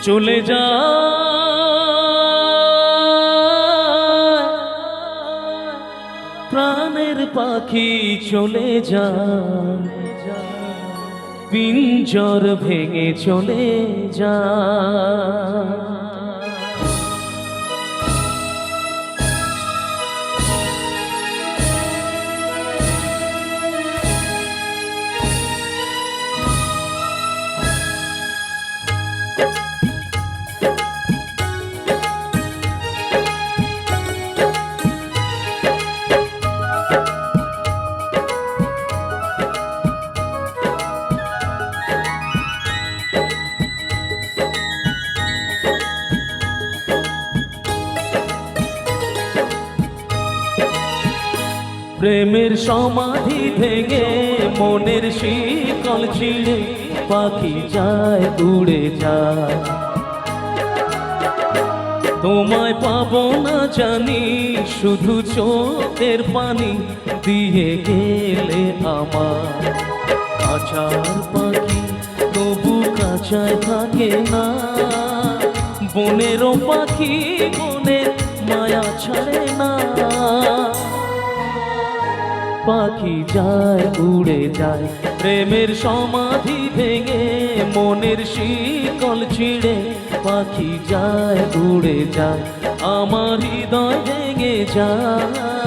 চলে যা প্রাণের পাখি চলে যা পিঞ্জর ভেঙে চলে যা প্রেমের সমাধি ভেঙে মনের শিকল ছিঁড়ে পাখি যায় উড়ে যায় তোমায় পাবো না জানি শুধু চোখের পানি দিয়ে গেলে আমার কাঁচার পাখি তবু কাঁচায় থাকে না বনেরও পাখি বনের মায়া ছাড়ে না পাখি যায় উড়ে যায় প্রেমের সমাধি ভেঙে মনের শিকল ছিঁড়ে পাখি যায় উড়ে যায় আমার হৃদয় ভেঙে যায়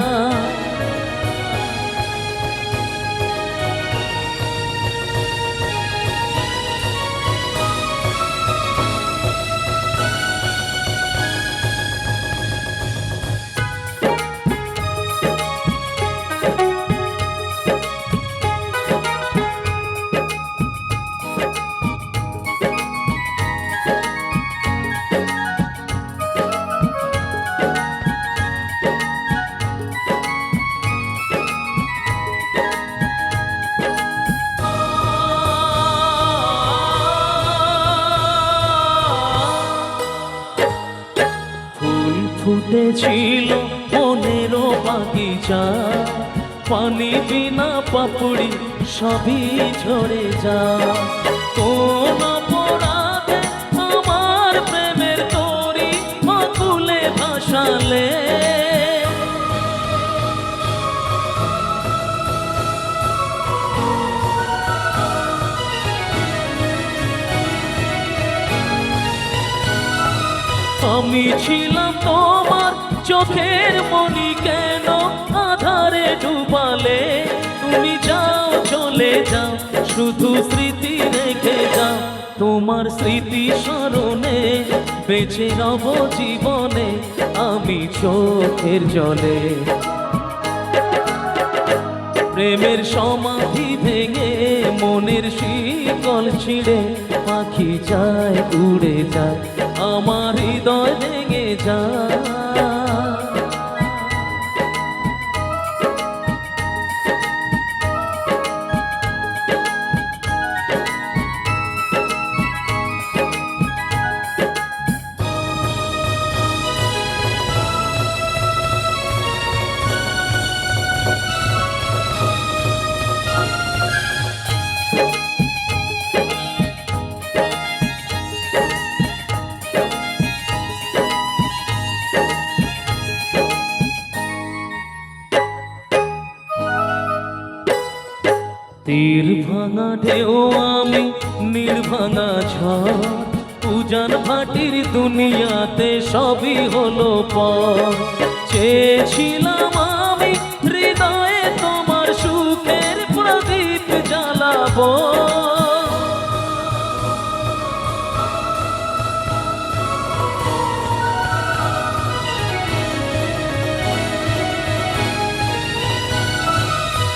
ফুটেছিল মনেরও বাগিচা পানি বিনা পাপড়ি সবই ঝরে যা কোন অপরাধে আমার প্রেমের তরি মাকুলে ভাসালে আমি ছিলাম তোমার চোখের মনি কেন আধারে ডুবালে তুমি যাও চলে যাও শুধু স্মৃতি রেখে যাও তোমার স্মৃতি স্মরণে বেঁচে রব জীবনে আমি চোখের জলে প্রেমের সমাধি ভেঙে মনের শিকল ছিঁড়ে পাখি যায় উড়ে যায় আমার হৃদয় ভেঙে যায় তীর ভাঙা ঢেউ আমি নির্ভাঙা ঝড় উজান ভাটির দুনিয়াতে সবই হলো পর চেয়েছিলাম আমি হৃদয়ে তোমার সুখের প্রদীপ জ্বালাবো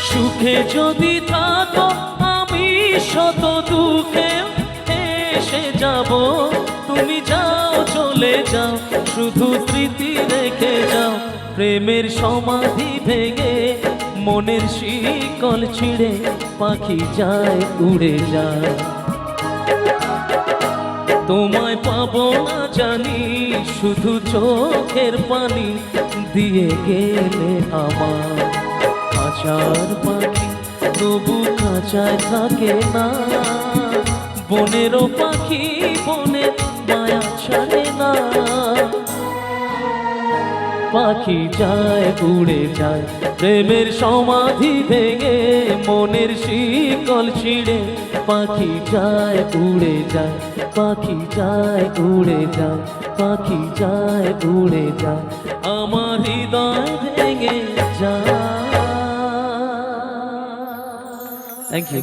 সুখে যদি থাকো আমি শত দুঃখে এসে যাব তুমি যাও চলে যাও শুধু স্মৃতি রেখে যাও প্রেমের সমাধি ভেঙে মনের শিকল ছিঁড়ে পাখি যায় উড়ে যায় তোমায় পাবো না জানি শুধু চোখের পানি দিয়ে গেলে আমার কাঁচার পাখি তবু কাঁচায় থাকে না বনেরও পাখি বনে মায়া ছাড়ে না। পাখি যায় উড়ে যায় প্রেমের সমাধি ভেঙে, মনের শিকল ছিঁড়ে। পাখি যায় উড়ে যায়, পাখি যায় উড়ে যায়, পাখি যায় উড়ে যায়, আমার হৃদয় ভেঙে যায়। Thank you.